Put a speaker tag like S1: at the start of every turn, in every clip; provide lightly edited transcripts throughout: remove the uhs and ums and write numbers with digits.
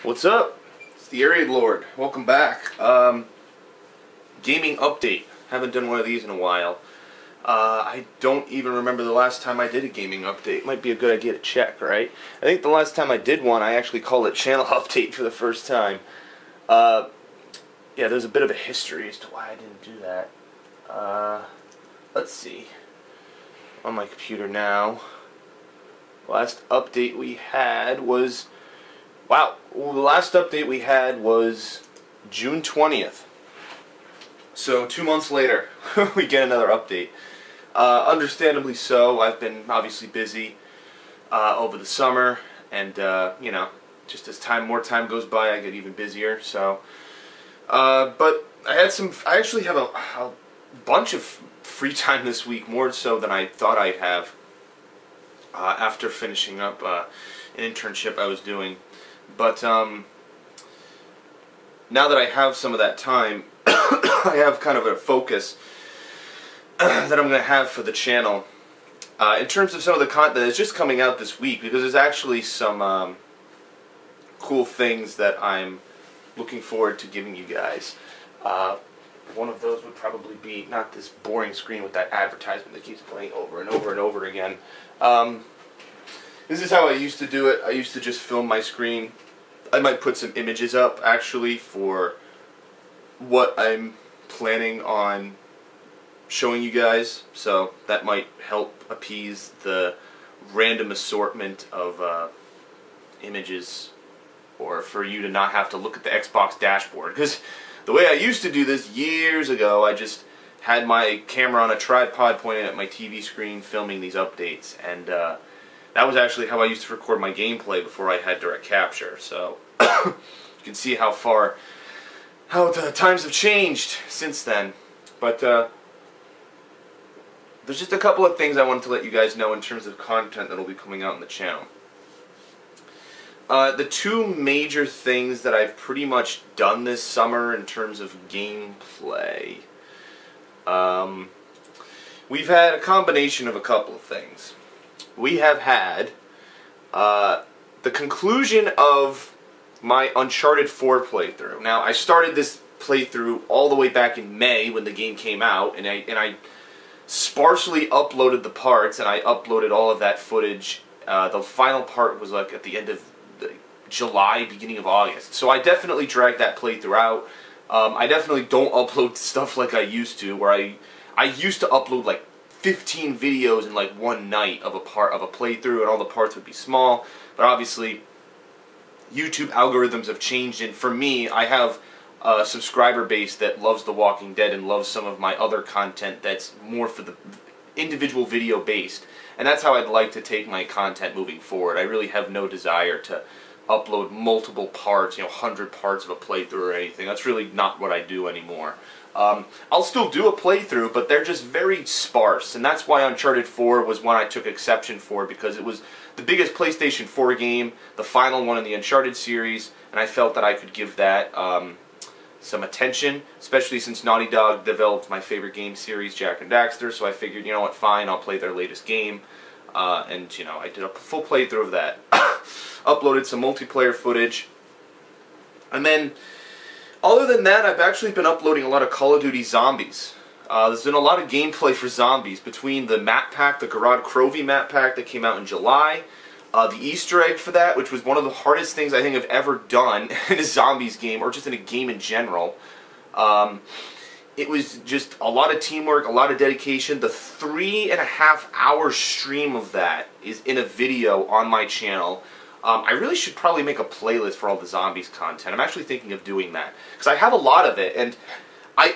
S1: What's up? It's the TheAireaidLord. Welcome back. Gaming update. Haven't done one of these in a while. I don't even remember the last time I did a gaming update. Might be a good idea to check, right? I think the last time I did one, I actually called it channel update for the first time. Yeah, there's a bit of a history as to why I didn't do that. Let's see. On my computer now. Last update we had was... Wow, well, the last update we had was June 20th. So 2 months later, we get another update. Understandably so. I've been obviously busy over the summer, and you know, just as more time goes by, I get even busier. So, but I actually have a bunch of free time this week, more so than I thought I'd have after finishing up an internship I was doing. But now that I have some of that time, I have kind of a focus that I'm going to have for the channel. In terms of some of the content that's just coming out this week, because there's actually some cool things that I'm looking forward to giving you guys. One of those would probably be not this boring screen with that advertisement that keeps playing over and over and over again. This is how I used to do it. I used to just film my screen. I might put some images up, actually, for what I'm planning on showing you guys. So that might help appease the random assortment of images, or for you to not have to look at the Xbox dashboard. Because the way I used to do this years ago, I just had my camera on a tripod pointing at my TV screen filming these updates, and that was actually how I used to record my gameplay before I had direct capture. So you can see how the times have changed since then. But there's just a couple of things I wanted to let you guys know in terms of content that will be coming out on the channel. The two major things that I've pretty much done this summer in terms of gameplay. We've had a combination of a couple of things. We have had the conclusion of my Uncharted 4 playthrough. Now, I started this playthrough all the way back in May when the game came out, and I sparsely uploaded the parts, and I uploaded all of that footage. The final part was like at the end of July, beginning of August. So I definitely dragged that playthrough out. I definitely don't upload stuff like I used to, where I used to upload like 15 videos in like one night of a playthrough, and all the parts would be small. But obviously, YouTube algorithms have changed, and for me, I have a subscriber base that loves The Walking Dead and loves some of my other content that's more for the individual video based, and that's how I'd like to take my content moving forward. I really have no desire to upload multiple parts, 100 parts of a playthrough or anything. That's really not what I do anymore. I'll still do a playthrough, but they're just very sparse, and that's why Uncharted 4 was one I took exception for, because it was the biggest PlayStation 4 game, the final one in the Uncharted series, and I felt that I could give that some attention, especially since Naughty Dog developed my favorite game series, Jak and Daxter, so I figured, you know what, fine, I'll play their latest game, and, I did a full playthrough of that. Uploaded some multiplayer footage, and then other than that, I've actually been uploading a lot of Call of Duty Zombies. There's been a lot of gameplay for Zombies between the map pack, the Garad Crovy map pack that came out in July, the Easter egg for that, which was one of the hardest things I think I've ever done in a Zombies game, or just in a game in general. It was just a lot of teamwork, a lot of dedication. The 3.5-hour stream of that is in a video on my channel. I really should probably make a playlist for all the Zombies content. I'm actually thinking of doing that, because I have a lot of it, and I've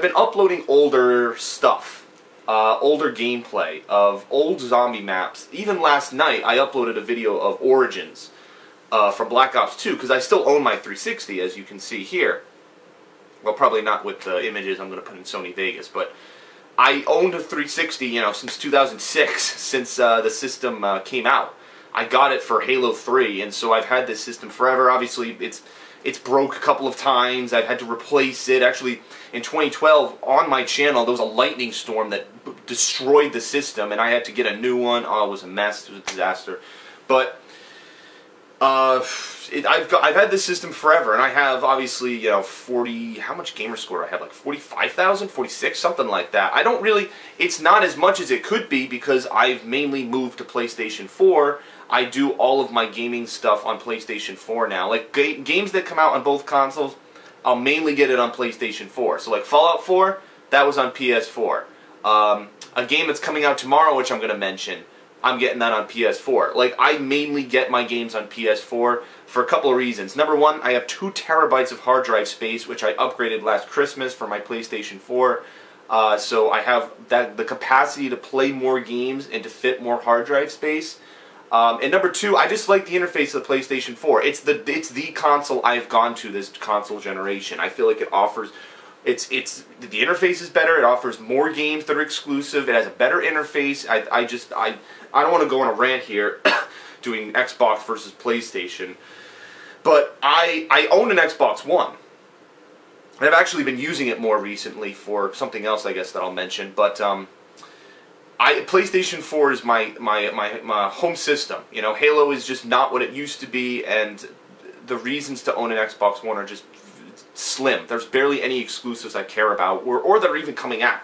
S1: been uploading older stuff, older gameplay of old zombie maps. Even last night, I uploaded a video of Origins from Black Ops 2, because I still own my 360, as you can see here. Well, probably not with the images I'm going to put in Sony Vegas, but I owned a 360, since 2006, since the system came out. I got it for Halo 3, and so I've had this system forever. Obviously, it's broke a couple of times. I've had to replace it. Actually, in 2012, on my channel, there was a lightning storm that destroyed the system, and I had to get a new one. Oh, it was a mess. It was a disaster. But I've had this system forever, and I have obviously 40. How much gamer score do I have? Like 45,000, 46, something like that. I don't really. It's not as much as it could be because I've mainly moved to PlayStation 4. I do all of my gaming stuff on PlayStation 4 now. Like games that come out on both consoles, I'll mainly get it on PlayStation 4. So like Fallout 4, that was on PS4. A game that's coming out tomorrow, which I'm going to mention, I'm getting that on PS4. Like, I mainly get my games on PS4 for a couple of reasons. Number one, I have 2 terabytes of hard drive space, which I upgraded last Christmas for my PlayStation 4. So I have the capacity to play more games and to fit more hard drive space. And number two, I just like the interface of the PlayStation 4. It's the console I've gone to this console generation. I feel like it offers... the interface is better. It offers more games that are exclusive. It has a better interface. I don't want to go on a rant here, doing Xbox versus PlayStation, but I own an Xbox One, and I've actually been using it more recently for something else, I guess, that I'll mention. But PlayStation 4 is my home system. You know, Halo is just not what it used to be, and the reasons to own an Xbox One are just slim. There's barely any exclusives I care about, or that are even coming out.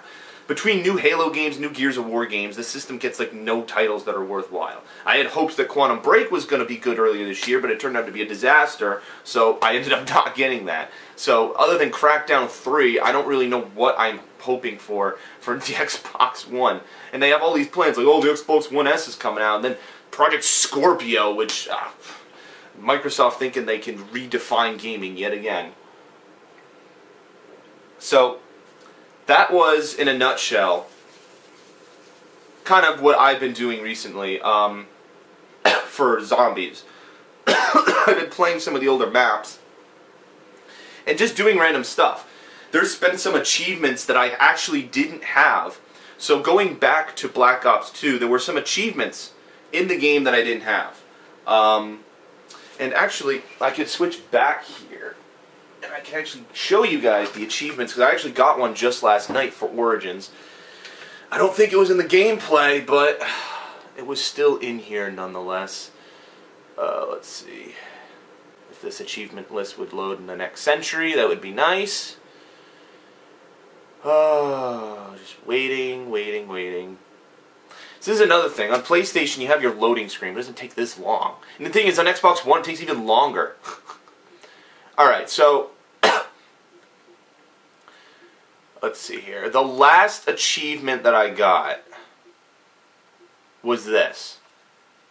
S1: Between new Halo games, new Gears of War games, the system gets like no titles that are worthwhile. I had hopes that Quantum Break was going to be good earlier this year, but it turned out to be a disaster, so I ended up not getting that. So other than Crackdown 3, I don't really know what I'm hoping for the Xbox One. And they have all these plans, like, oh, the Xbox One S is coming out, and then Project Scorpio, which Microsoft thinking they can redefine gaming yet again. So that was, in a nutshell, kind of what I've been doing recently for zombies. I've been playing some of the older maps and just doing random stuff. There's been some achievements that I actually didn't have. So going back to Black Ops 2, there were some achievements in the game that I didn't have. And actually, I could switch back here. And I can actually show you guys the achievements, because I actually got one just last night for Origins. I don't think it was in the gameplay, but it was still in here nonetheless. Let's see. If this achievement list would load in the next century, that would be nice. Just waiting. So this is another thing. On PlayStation, you have your loading screen. It doesn't take this long. And the thing is, on Xbox One, it takes even longer. Alright, so let's see here. The last achievement that I got was this.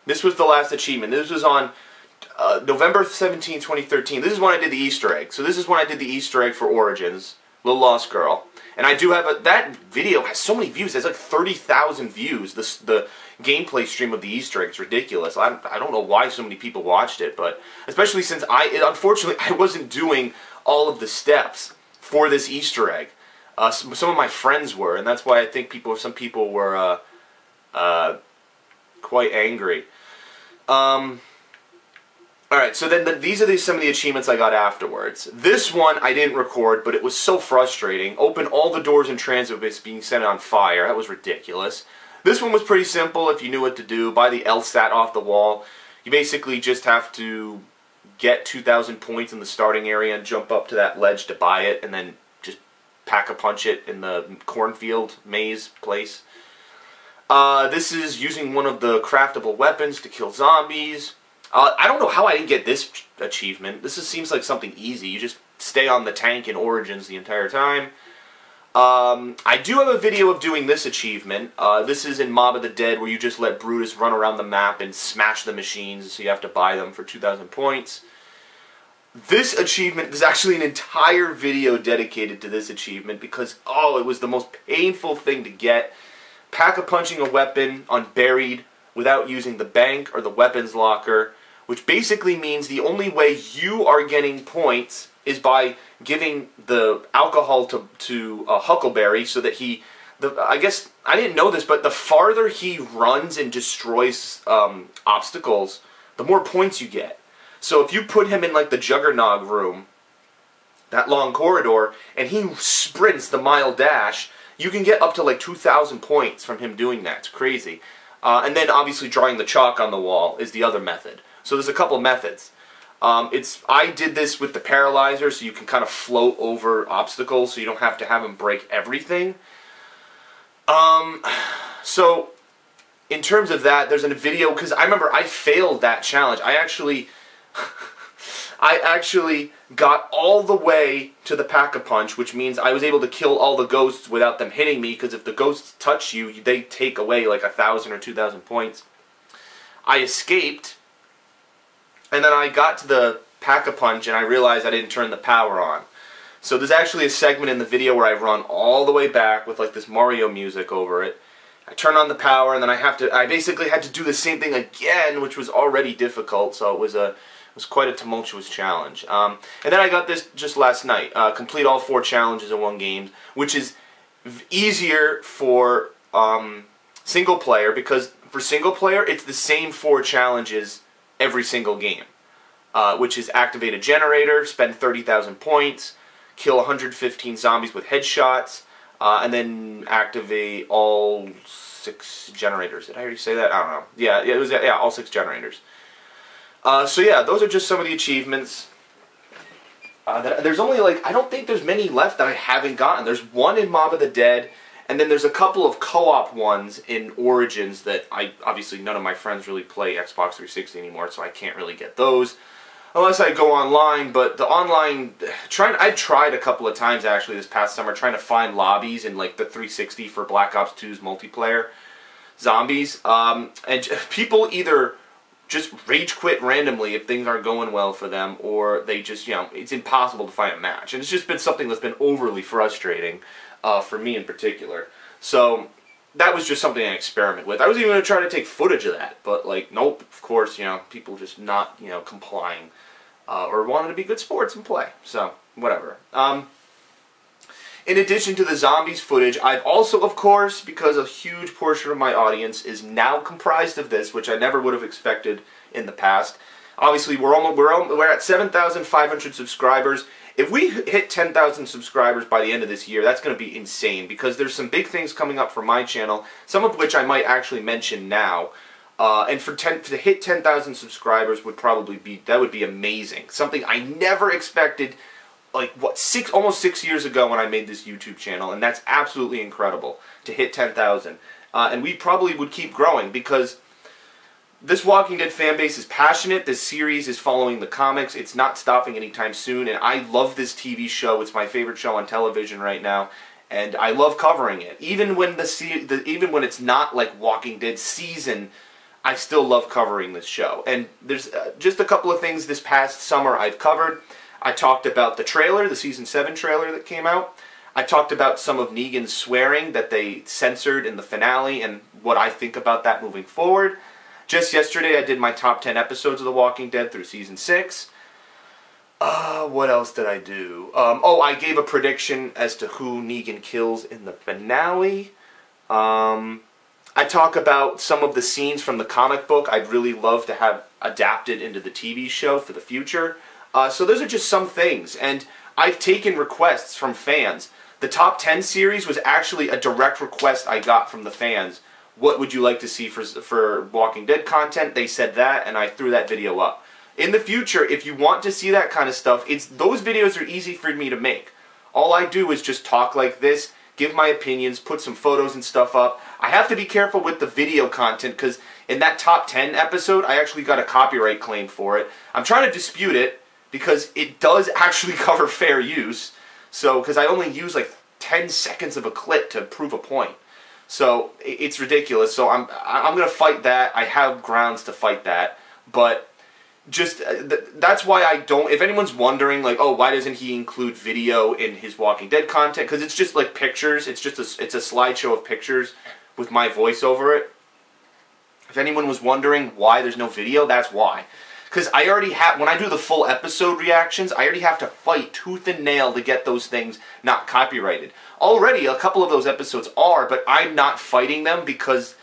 S1: This was the last achievement. This was on November 17, 2013. This is when I did the Easter egg. So this is when I did the Easter egg for Origins, Little Lost Girl. And I do have that video has so many views. It has like 30,000 views. The gameplay stream of the Easter egg is ridiculous. I don't know why so many people watched it, but especially since unfortunately I wasn't doing all of the steps for this Easter egg. Some of my friends were, and that's why I think some people were quite angry. Alright, so then these are some of the achievements I got afterwards. This one I didn't record, but it was so frustrating. Open all the doors in transit with being set on fire. That was ridiculous. This one was pretty simple if you knew what to do. Buy the LSAT off the wall. You basically just have to get 2,000 points in the starting area and jump up to that ledge to buy it, and then just pack-a-punch it in the cornfield maze place. This is using one of the craftable weapons to kill zombies. I don't know how I didn't get this achievement. This seems like something easy. You just stay on the tank in Origins the entire time. I do have a video of doing this achievement. This is in Mob of the Dead, where you just let Brutus run around the map and smash the machines, so you have to buy them for 2,000 points. This achievement, there's actually an entire video dedicated to this achievement, because, it was the most painful thing to get. Pack-a-punching a weapon on buried without using the bank or the weapons locker, which basically means the only way you are getting points is by giving the alcohol to Huckleberry, so that I guess, I didn't know this, but the farther he runs and destroys obstacles, the more points you get. So if you put him in like the Juggernog room, that long corridor, and he sprints the mile dash, you can get up to like 2,000 points from him doing that. It's crazy. And then obviously drawing the chalk on the wall is the other method. So there's a couple methods. I did this with the paralyzer, so you can kind of float over obstacles, so you don't have to have them break everything. So in terms of that, there's a video, because I remember I failed that challenge. I actually got all the way to the Pack-a-Punch, which means I was able to kill all the ghosts without them hitting me, because if the ghosts touch you, they take away like 1,000 or 2,000 points. I escaped, and then I got to the Pack-a-Punch, and I realized I didn't turn the power on. So there's actually a segment in the video where I run all the way back with like this Mario music over it. I turn on the power, and then I basically had to do the same thing again, which was already difficult, so it was quite a tumultuous challenge. And then I got this just last night, complete all 4 challenges in one game, which is easier for single player, because for single player, it's the same 4 challenges every single game, which is activate a generator, spend 30,000 points, kill 115 zombies with headshots, and then activate all 6 generators. Did I already say that? I don't know. Yeah, all 6 generators. So yeah, those are just some of the achievements. There's only I don't think there's many left that I haven't gotten. There's one in Mob of the Dead, and then there's a couple of co-op ones in Origins that obviously none of my friends really play Xbox 360 anymore, so I can't really get those. Unless I go online, but the online, I tried a couple of times actually this past summer trying to find lobbies in like the 360 for Black Ops 2's multiplayer zombies, and people either just rage quit randomly if things aren't going well for them, or they just, it's impossible to find a match. And it's just been something that's been overly frustrating for me in particular. So that was just something I experiment with. I was even going to try to take footage of that, but nope, of course, people just not, complying, or wanting to be good sports and play. So, whatever. In addition to the zombies footage, I've also, of course, because a huge portion of my audience is now comprised of this, which I never would have expected in the past. Obviously, we're at 7,500 subscribers. If we hit 10,000 subscribers by the end of this year, that's going to be insane, because there's some big things coming up for my channel, some of which I might actually mention now. And to hit 10,000 subscribers would be amazing. Something I never expected, almost 6 years ago when I made this YouTube channel, and that's absolutely incredible to hit 10,000. And we probably would keep growing, because this Walking Dead fan base is passionate. This series is following the comics. It's not stopping anytime soon, and I love this TV show. It's my favorite show on television right now, and I love covering it. Even when it's not like Walking Dead season, I still love covering this show. And there's just a couple of things this past summer I've covered. I talked about the trailer, the Season 7 trailer that came out. I talked about some of Negan's swearing that they censored in the finale and what I think about that moving forward. Just yesterday I did my top 10 episodes of The Walking Dead through Season 6. What else did I do? I gave a prediction as to who Negan kills in the finale. I talk about some of the scenes from the comic book I'd really love to have adapted into the TV show for the future. So those are just some things, and I've taken requests from fans. The Top 10 series was actually a direct request I got from the fans. What would you like to see for Walking Dead content? They said that, and I threw that video up. In the future, if you want to see that kind of stuff, those videos are easy for me to make. All I do is just talk like this, give my opinions, put some photos and stuff up. I have to be careful with the video content, because in that Top 10 episode, I actually got a copyright claim for it. I'm trying to dispute it, because it does actually cover fair use. So, because I only use 10 seconds of a clip to prove a point. So, it's ridiculous. So, I'm going to fight that. I have grounds to fight that. But, just, that's why I don't, if anyone's wondering, why doesn't he include video in his Walking Dead content? Because it's just pictures. It's just it's a slideshow of pictures with my voice over it. If anyone was wondering why there's no video, that's why. Because I already have, when I do the full episode reactions, I already have to fight tooth and nail to get those things not copyrighted. Already, a couple of those episodes are, but I'm not fighting them because,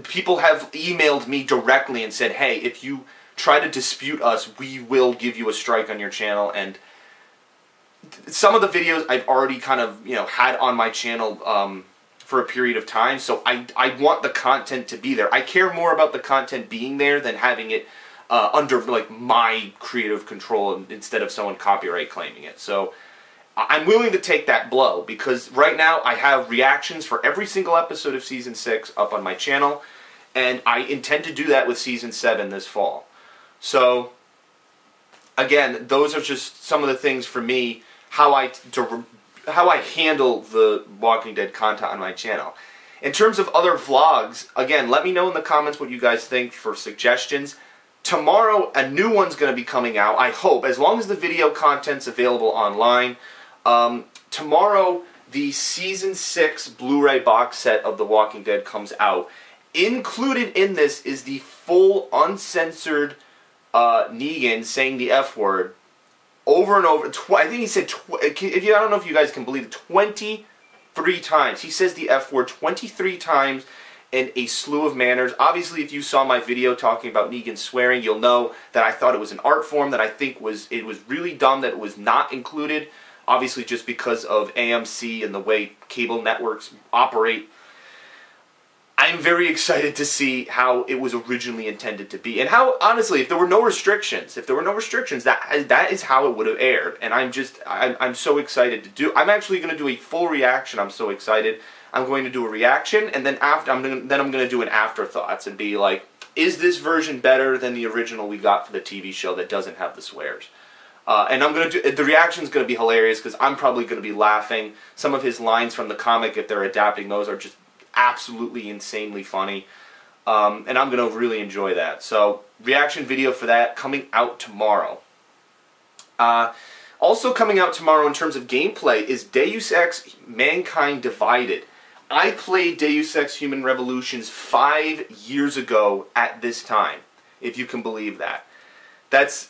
S1: people have emailed me directly and said, hey, if you try to dispute us, we will give you a strike on your channel. And some of the videos I've already kind of, had on my channel for a period of time, so I want the content to be there. I care more about the content being there than having it under like my creative control instead of someone copyright claiming it. So I'm willing to take that blow, because right now I have reactions for every single episode of Season 6 up on my channel, and I intend to do that with Season 7 this fall. So again, those are just some of the things for me, how I handle the Walking Dead content on my channel. In terms of other vlogs, again, let me know in the comments what you guys think for suggestions. Tomorrow, a new one's going to be coming out, I hope, as long as the video content's available online. Tomorrow, the Season 6 Blu-ray box set of The Walking Dead comes out. Included in this is the full, uncensored Negan saying the F word over and over. I think he said, I don't know if you guys can believe it, 23 times. He says the F word 23 times in a slew of manners. Obviously, if you saw my video talking about Negan swearing, you'll know that I thought it was an art form that I think it was really dumb that it was not included. Obviously, just because of AMC and the way cable networks operate. I'm very excited to see how it was originally intended to be, and how, honestly, if there were no restrictions, that is how it would have aired. And I'm so excited to do. I'm actually going to do a full reaction. I'm so excited. I'm going to do a reaction, and then I'm going to do an afterthoughts and be like, is this version better than the original we got for the TV show that doesn't have the swears? And I'm going to do, the reaction's going to be hilarious, because I'm probably going to be laughing. Some of his lines from the comic, if they're adapting those, are just absolutely insanely funny. And I'm going to really enjoy that. So, reaction video for that coming out tomorrow. Also coming out tomorrow in terms of gameplay is Deus Ex Mankind Divided. I played Deus Ex Human Revolutions 5 years ago at this time, if you can believe that. That's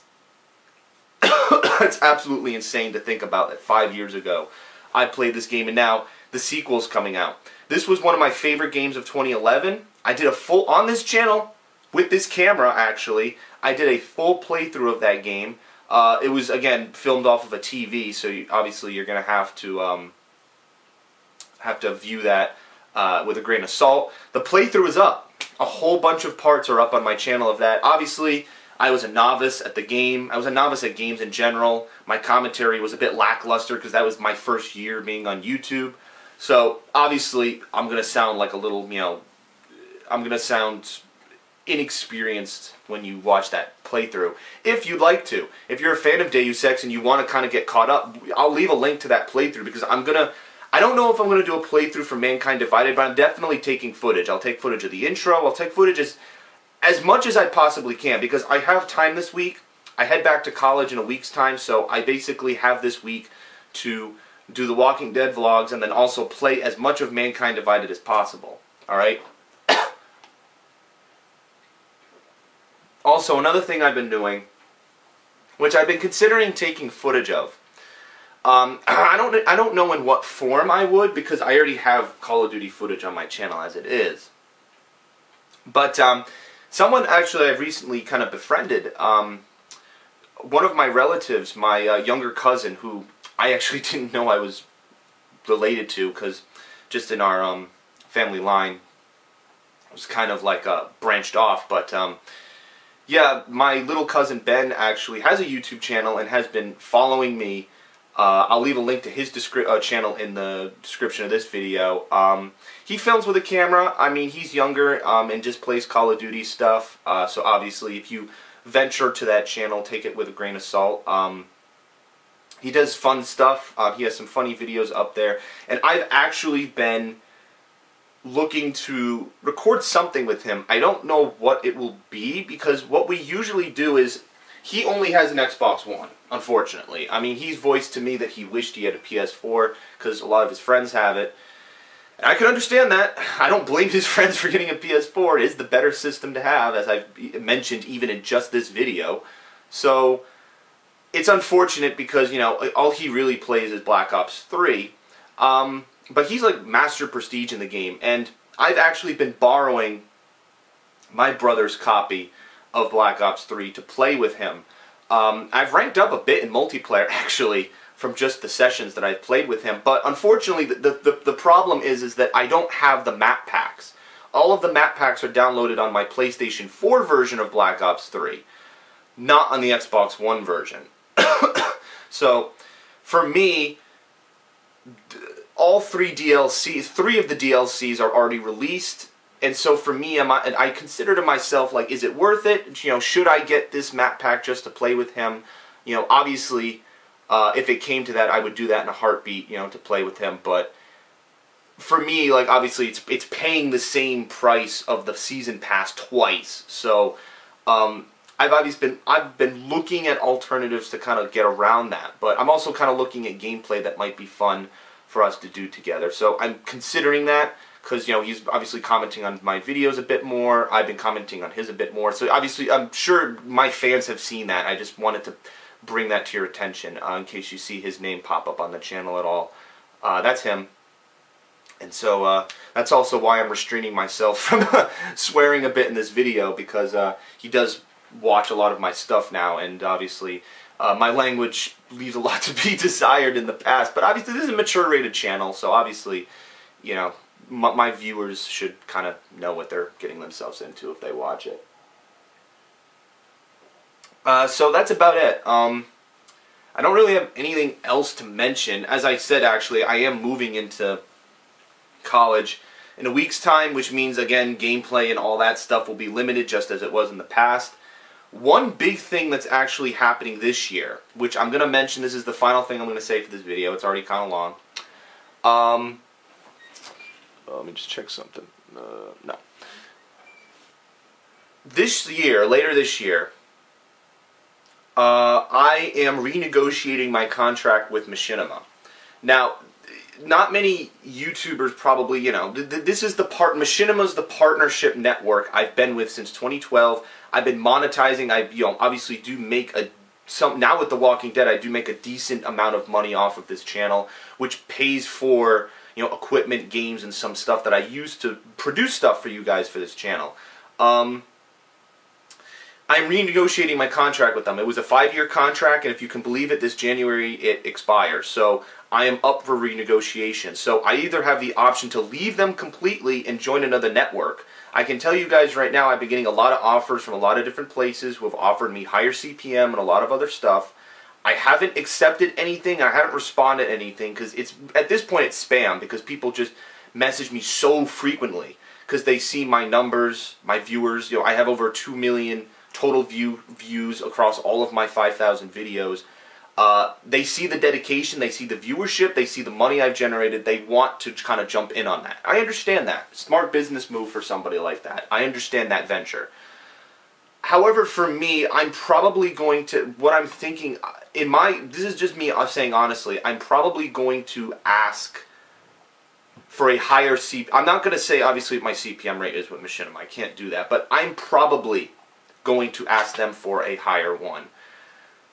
S1: that's absolutely insane to think about, that 5 years ago I played this game, and now the sequel's coming out. This was one of my favorite games of 2011. I did a full, on this channel, with this camera actually, I did a full playthrough of that game. It was, again, filmed off of a TV, so obviously you're going to have to view that with a grain of salt. The playthrough is up. A whole bunch of parts are up on my channel of that. Obviously, I was a novice at the game. I was a novice at games in general. My commentary was a bit lackluster because that was my first year being on YouTube. So, obviously, I'm going to sound like a little, I'm going to sound inexperienced when you watch that playthrough. If you'd like to. If you're a fan of Deus Ex and you want to kind of get caught up, I'll leave a link to that playthrough, because I don't know if I'm going to do a playthrough for Mankind Divided, but I'm definitely taking footage. I'll take footage of the intro. I'll take footage as much as I possibly can, because I have time this week. I head back to college in a week's time, so I basically have this week to do the Walking Dead vlogs and then also play as much of Mankind Divided as possible. Alright? Also, another thing I've been doing, which I've been considering taking footage of, I don't know in what form I would, because I already have Call of Duty footage on my channel as it is. But someone actually I've recently kind of befriended, one of my relatives, my younger cousin, who I actually didn't know I was related to, because just in our family line, it was kind of like branched off, but yeah, my little cousin Ben actually has a YouTube channel and has been following me. I'll leave a link to his channel in the description of this video. He films with a camera. I mean, he's younger and just plays Call of Duty stuff. So obviously, if you venture to that channel, take it with a grain of salt. He does fun stuff. He has some funny videos up there. And I've actually been looking to record something with him. I don't know what it will be, because what we usually do is, he only has an Xbox One, unfortunately. I mean, he's voiced to me that he wished he had a PS4, because a lot of his friends have it. And I can understand that. I don't blame his friends for getting a PS4. It is the better system to have, as I've mentioned even in just this video. So, it's unfortunate because, all he really plays is Black Ops 3. But he's like master prestige in the game, and I've actually been borrowing my brother's copy of Black Ops 3 to play with him. I've ranked up a bit in multiplayer, actually, from just the sessions that I've played with him. But unfortunately, the problem is that I don't have the map packs. All of the map packs are downloaded on my PlayStation 4 version of Black Ops 3, not on the Xbox One version. So, for me, all three of the DLCs are already released, and so for me, I consider to myself, like, is it worth it? You know, should I get this map pack just to play with him? You know, obviously, if it came to that, I would do that in a heartbeat, you know, to play with him, but for me, like, obviously, it's paying the same price of the season pass twice. So, I've been looking at alternatives to kind of get around that, but I'm also kind of looking at gameplay that might be fun for us to do together. So I'm considering that because, you know, he's obviously commenting on my videos a bit more. I've been commenting on his a bit more. So obviously, I'm sure my fans have seen that. I just wanted to bring that to your attention in case you see his name pop up on the channel at all. That's him. And so that's also why I'm restraining myself from swearing a bit in this video, because he does watch a lot of my stuff now, and obviously my language leaves a lot to be desired in the past. But obviously this is a mature rated channel, so obviously, you know, my viewers should kind of know what they're getting themselves into if they watch it. So that's about it. I don't really have anything else to mention. As I said, actually, I am moving into college in a week's time, which means, again, gameplay and all that stuff will be limited just as it was in the past. One big thing that's actually happening this year, which I'm going to mention, this is the final thing I'm going to say for this video, it's already kind of long. Let me just check something. No. This year, later this year, I am renegotiating my contract with Machinima. Now, not many YouTubers probably, you know, Machinima's the partnership network I've been with since 2012. I've been monetizing. Obviously do make now with The Walking Dead, I do make a decent amount of money off of this channel, which pays for, you know, equipment, games, and some stuff that I use to produce stuff for you guys for this channel. I'm renegotiating my contract with them. It was a 5-year contract, and if you can believe it, this January it expires. So I am up for renegotiation. So I either have the option to leave them completely and join another network. I can tell you guys right now, I've been getting a lot of offers from a lot of different places who have offered me higher CPM and a lot of other stuff. I haven't accepted anything. I haven't responded to anything because at this point it's spam, because people just message me so frequently because they see my numbers, my viewers. You know, I have over 2 million total views across all of my 5,000 videos. They see the dedication, they see the viewership, they see the money I've generated, they want to kind of jump in on that. I understand that. Smart business move for somebody like that. I understand that venture. However, for me, I'm probably going to, what I'm thinking, this is just me saying honestly, I'm probably going to ask for a higher I'm not going to say, obviously, my CPM rate is with Machinima. I can't do that. But I'm probably going to ask them for a higher one.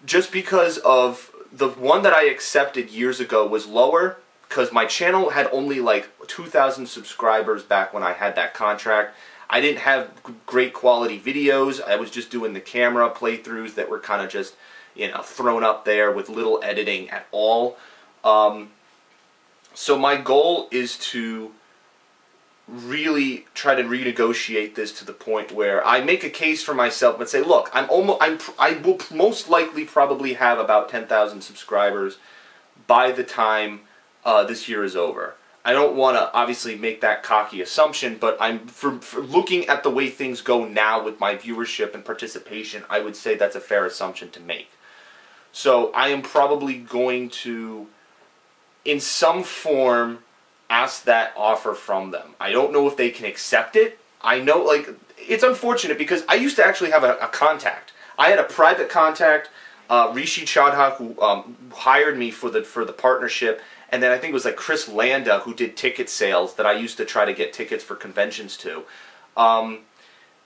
S1: Just because of the one that I accepted years ago was lower, because my channel had only like 2,000 subscribers back when I had that contract. I didn't have great quality videos. I was just doing the camera playthroughs that were kind of just, you know, thrown up there with little editing at all. So my goal is to really try to renegotiate this to the point where I make a case for myself and say, look, I will most likely probably have about 10,000 subscribers by the time this year is over. I don't want to obviously make that cocky assumption, but for looking at the way things go now with my viewership and participation, I would say that's a fair assumption to make. So I am probably going to, in some form, ask that offer from them. I don't know if they can accept it. I know, like, it's unfortunate because I used to actually have a contact. I had a private contact, Rishi Chadha, who hired me for the partnership, and then I think it was like Chris Landa who did ticket sales that I used to try to get tickets for conventions to.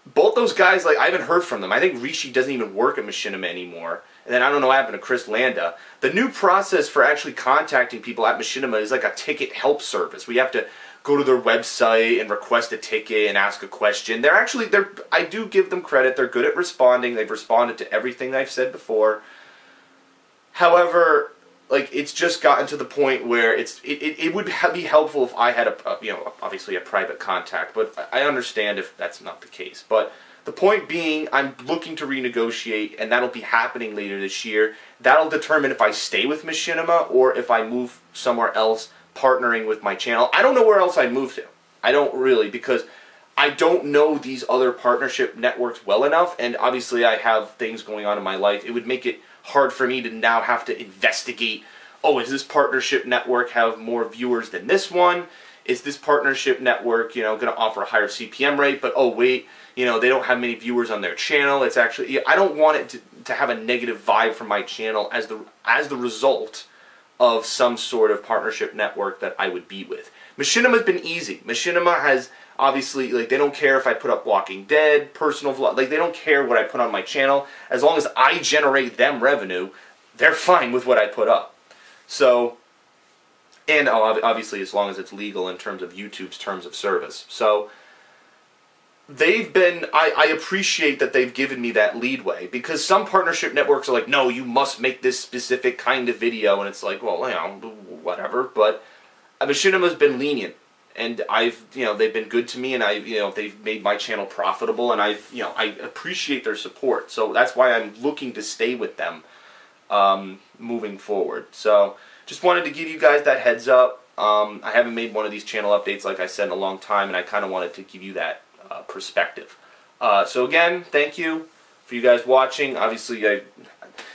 S1: Both those guys, like, I haven't heard from them. I think Rishi doesn't even work at Machinima anymore. And then I don't know what happened to Chris Landa. The new process for actually contacting people at Machinima is like a ticket help service. We have to go to their website and request a ticket and ask a question. I do give them credit. They're good at responding. They've responded to everything I've said before. However, like, it's just gotten to the point where it would be helpful if I had obviously a private contact, but I understand if that's not the case. But the point being, I'm looking to renegotiate, and that'll be happening later this year. That'll determine if I stay with Machinima or if I move somewhere else, partnering with my channel. I don't know where else I'd move to. I don't really, because I don't know these other partnership networks well enough, and obviously I have things going on in my life. It would make it hard for me to now have to investigate, oh, does this partnership network have more viewers than this one? Is this partnership network, going to offer a higher CPM rate, but oh wait, they don't have many viewers on their channel. It's actually, I don't want it to have a negative vibe from my channel as the result of some sort of partnership network that I would be with. Machinima's been easy. Machinima has, obviously, like, they don't care if I put up Walking Dead, personal vlog, like, they don't care what I put on my channel. As long as I generate them revenue, they're fine with what I put up. So, and obviously as long as it's legal in terms of YouTube's terms of service. So, they've been, I appreciate that they've given me that leadway, because some partnership networks are like, no, you must make this specific kind of video, and it's like, well, whatever, but Machinima's been lenient, and they've been good to me, and they've made my channel profitable, and I appreciate their support, so that's why I'm looking to stay with them, moving forward. So, just wanted to give you guys that heads up. I haven't made one of these channel updates, like I said, in a long time, and I kind of wanted to give you that perspective. So again, thank you for you guys watching. Obviously,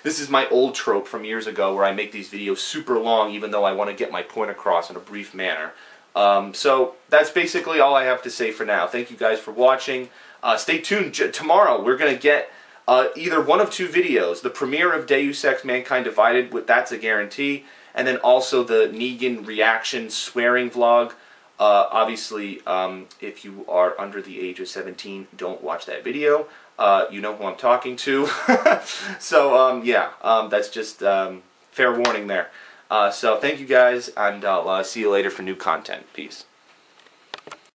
S1: this is my old trope from years ago where I make these videos super long even though I want to get my point across in a brief manner. So that's basically all I have to say for now. Thank you guys for watching. Stay tuned. Tomorrow we're going to get either one of two videos. The premiere of Deus Ex Mankind Divided, that's a guarantee, and then also the Negan reaction swearing vlog. Obviously, if you are under the age of 17, don't watch that video. You know who I'm talking to. So, yeah, that's just fair warning there. So, thank you guys, and I'll see you later for new content. Peace.